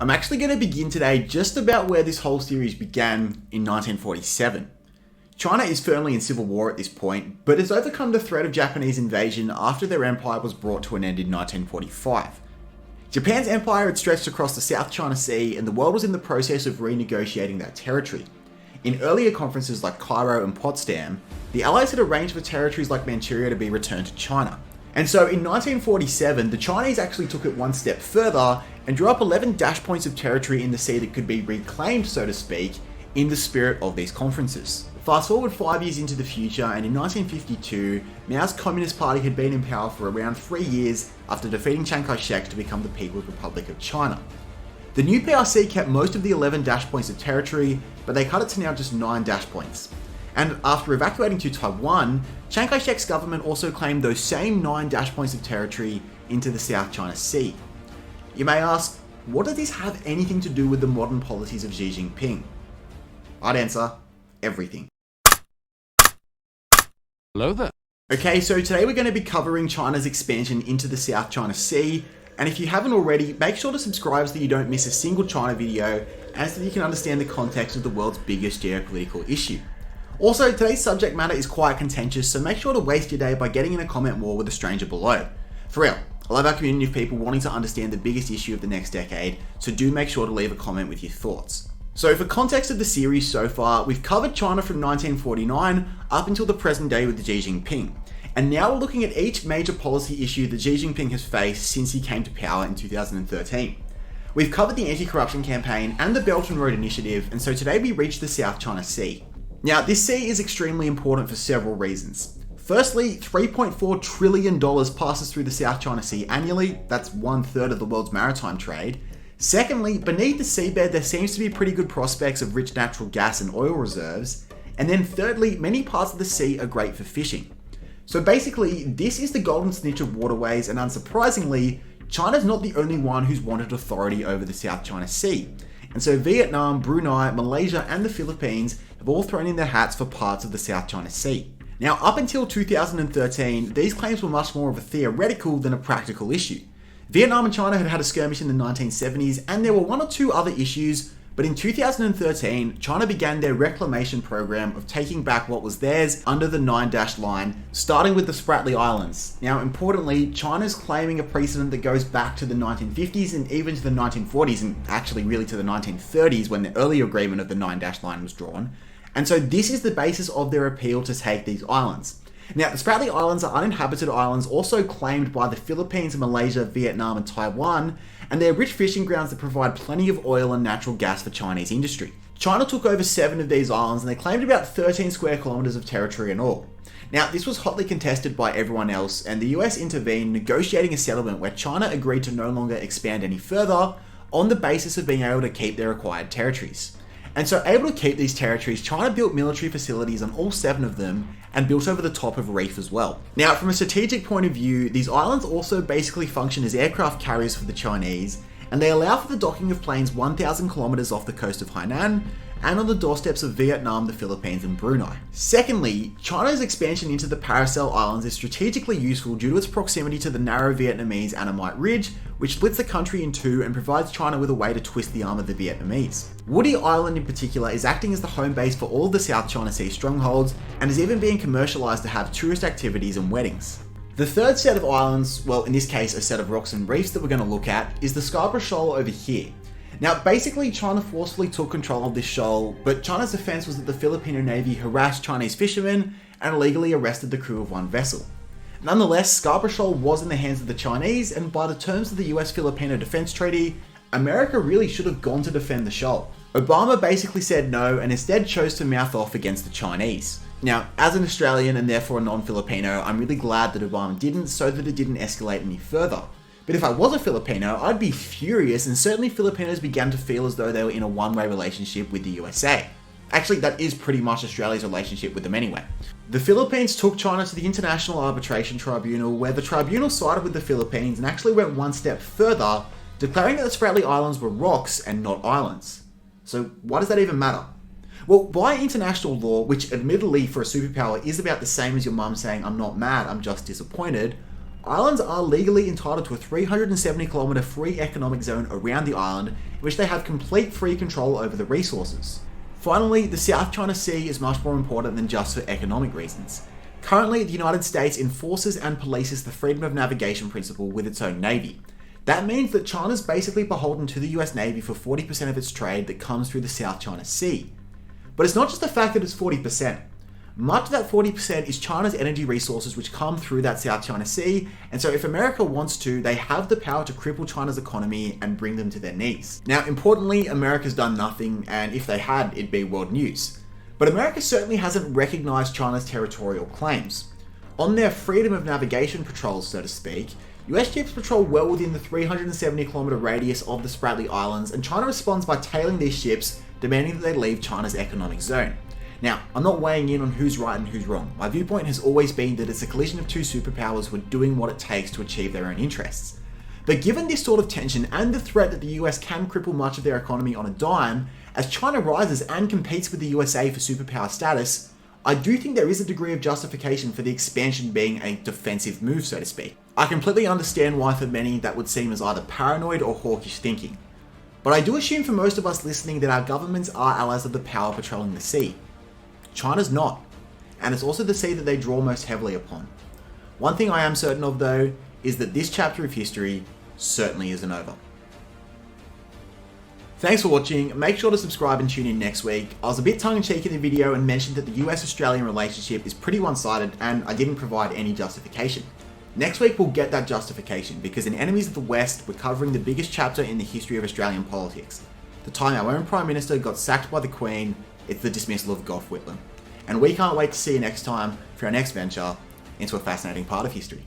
I'm actually going to begin today just about where this whole series began in 1947. China is firmly in civil war at this point, but has overcome the threat of Japanese invasion after their empire was brought to an end in 1945. Japan's empire had stretched across the South China Sea, and the world was in the process of renegotiating that territory. In earlier conferences like Cairo and Potsdam, the Allies had arranged for territories like Manchuria to be returned to China. And so in 1947, the Chinese actually took it one step further and drew up 11 dash points of territory in the sea that could be reclaimed, so to speak, in the spirit of these conferences. Fast forward 5 years into the future, and in 1952, Mao's Communist Party had been in power for around 3 years after defeating Chiang Kai-shek to become the People's Republic of China. The new PRC kept most of the 11 dash points of territory, but they cut it to now just 9 dash points. And after evacuating to Taiwan, Chiang Kai-shek's government also claimed those same 9 dash points of territory into the South China Sea. You may ask, what does this have anything to do with the modern policies of Xi Jinping? I'd answer, everything. Hello there. Okay, so today we're going to be covering China's expansion into the South China Sea, and if you haven't already, make sure to subscribe so that you don't miss a single China video, and so that you can understand the context of the world's biggest geopolitical issue. Also, today's subject matter is quite contentious, so make sure to waste your day by getting in a comment war with a stranger below. For real, I love our community of people wanting to understand the biggest issue of the next decade, so do make sure to leave a comment with your thoughts. So for context of the series so far, we've covered China from 1949 up until the present day with Xi Jinping. And now we're looking at each major policy issue that Xi Jinping has faced since he came to power in 2013. We've covered the anti-corruption campaign and the Belt and Road Initiative, and so today we reach the South China Sea. Now, this sea is extremely important for several reasons. Firstly, $3.4 trillion passes through the South China Sea annually. That's 1/3 of the world's maritime trade. Secondly, beneath the seabed, there seems to be pretty good prospects of rich natural gas and oil reserves. And then thirdly, many parts of the sea are great for fishing. So basically, this is the golden snitch of waterways, and unsurprisingly, China's not the only one who's wanted authority over the South China Sea. And so Vietnam, Brunei, Malaysia, and the Philippines have all thrown in their hats for parts of the South China Sea. Now, up until 2013, these claims were much more of a theoretical than a practical issue. Vietnam and China had had a skirmish in the 1970s, and there were one or two other issues, but in 2013, China began their reclamation program of taking back what was theirs under the 9-dash line, starting with the Sprately Islands. Now, importantly, China's claiming a precedent that goes back to the 1950s and even to the 1940s, and actually really to the 1930s when the earlier agreement of the 9-dash line was drawn. And so this is the basis of their appeal to take these islands. Now, the Spratly Islands are uninhabited islands also claimed by the Philippines, Malaysia, Vietnam, and Taiwan, and they're rich fishing grounds that provide plenty of oil and natural gas for Chinese industry. China took over 7 of these islands, and they claimed about 13 square kilometers of territory in all. Now, this was hotly contested by everyone else, and the US intervened, negotiating a settlement where China agreed to no longer expand any further on the basis of being able to keep their acquired territories. And so, able to keep these territories, China built military facilities on all 7 of them and built over the top of reef as well. Now, from a strategic point of view, these islands also basically function as aircraft carriers for the Chinese, and they allow for the docking of planes 1,000 kilometers off the coast of Hainan and on the doorsteps of Vietnam, the Philippines, and Brunei. Secondly, China's expansion into the Paracel Islands is strategically useful due to its proximity to the narrow Vietnamese Annamite Ridge, which splits the country in two and provides China with a way to twist the arm of the Vietnamese. Woody Island in particular is acting as the home base for all of the South China Sea strongholds, and is even being commercialized to have tourist activities and weddings. The third set of islands, well in this case a set of rocks and reefs that we're going to look at, is the Scarborough Shoal over here. Now, basically, China forcefully took control of this shoal, but China's defense was that the Filipino Navy harassed Chinese fishermen and illegally arrested the crew of one vessel. Nonetheless, Scarborough Shoal was in the hands of the Chinese, and by the terms of the US-Filipino Defense Treaty, America really should have gone to defend the shoal. Obama basically said no and instead chose to mouth off against the Chinese. Now, as an Australian and therefore a non-Filipino, I'm really glad that Obama didn't, so that it didn't escalate any further. But if I was a Filipino, I'd be furious, and certainly Filipinos began to feel as though they were in a one-way relationship with the USA. Actually, that is pretty much Australia's relationship with them anyway. The Philippines took China to the International Arbitration Tribunal, where the tribunal sided with the Philippines and actually went one step further, declaring that the Spratly Islands were rocks and not islands. So why does that even matter? Well, by international law, which admittedly for a superpower is about the same as your mum saying, "I'm not mad, I'm just disappointed," Islands are legally entitled to a 370-kilometre free economic zone around the island, in which they have complete free control over the resources. Finally, the South China Sea is much more important than just for economic reasons. Currently, the United States enforces and polices the freedom of navigation principle with its own navy. That means that China's basically beholden to the US Navy for 40% of its trade that comes through the South China Sea. But it's not just the fact that it's 40%. Much of that 40% is China's energy resources which come through that South China Sea, and so if America wants to, they have the power to cripple China's economy and bring them to their knees. Now, importantly, America's done nothing, and if they had, it'd be world news. But America certainly hasn't recognized China's territorial claims. On their freedom of navigation patrols, so to speak, US ships patrol well within the 370-kilometre radius of the Spratly Islands, and China responds by tailing these ships, demanding that they leave China's economic zone. Now, I'm not weighing in on who's right and who's wrong. My viewpoint has always been that it's a collision of two superpowers who are doing what it takes to achieve their own interests. But given this sort of tension and the threat that the US can cripple much of their economy on a dime, as China rises and competes with the USA for superpower status, I do think there is a degree of justification for the expansion being a defensive move, so to speak. I completely understand why for many that would seem as either paranoid or hawkish thinking. But I do assume for most of us listening that our governments are allies of the power patrolling the sea. China's not, and it's also the sea that they draw most heavily upon. One thing I am certain of though, is that this chapter of history certainly isn't over. Thanks for watching, make sure to subscribe and tune in next week. I was a bit tongue-in-cheek in the video and mentioned that the US-Australian relationship is pretty one-sided and I didn't provide any justification. Next week we'll get that justification because in Enemies of the West we're covering the biggest chapter in the history of Australian politics. The time our own Prime Minister got sacked by the Queen, it's the dismissal of Gough Whitlam. And we can't wait to see you next time for our next venture into a fascinating part of history.